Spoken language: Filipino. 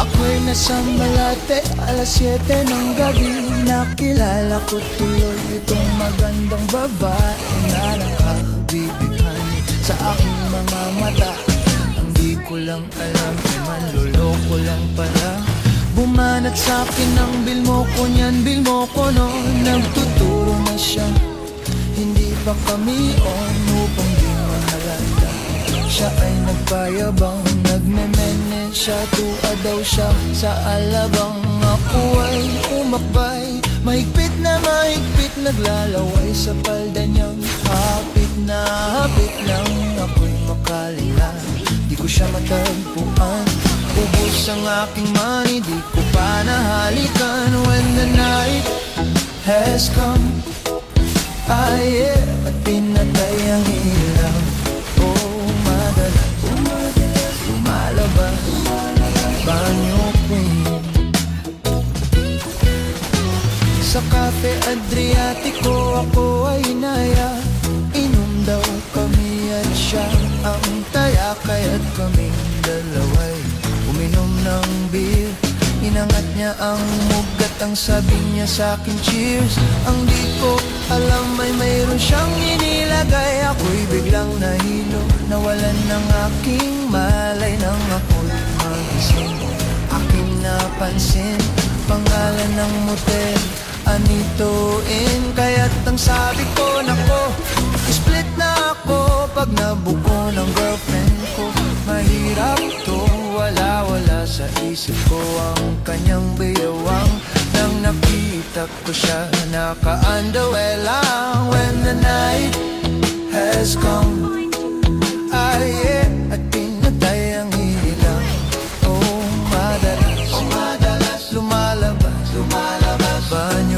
Ako'y nasa Malate, alas 7 ng gabi. Nakilala ko tuloy itong magandang babae na nakakabibighan sa aking mga mata. Ang di ko lang alam, manloloko lang pala. Bumanat sa'kin ang bil mo ko niyan, bil mo ko no. Nagtuturo na siya, hindi pa kami on upang di mahalata. Siya ay nagpayabang, nagmemene siya, tuwa daw siya sa alabang. Ako ay umakbay, mahigpit na mahigpit, naglalaway sa palda niyang hapit na hapit nang ako'y makalila. Di ko siya matagpuan, ubos ang aking money, di ko pa nahalikan. When the night has come, at pinatay ang ilaw. Oh, madalas lumalabas, banyo queen. Sa Cafe Adriatico ako ay inaya. Inom daw kami at siya ang taya, kaya't kaming dalaway uminom ng beer. Inangat niya ang mugat, ang sabi niya sa'kin cheers. Ang di ko alam ay mayroon siyang inilagay. Ako'y biglang nahilo, nawalan ng aking malay. Nang ako'y magising, aking napansin pangalan ng motel, Anito Inn. Kaya't ang sabi ko, nako, split na ako pag nabuko ng girlfriend ko. Mahirap to, wala sa isip ko ang kanyang bayawang. Nang nakita ko siya, naka-underwear lang. When the night has come, at pinatay ang ilaw. Oh, madalas lumalabas, banyo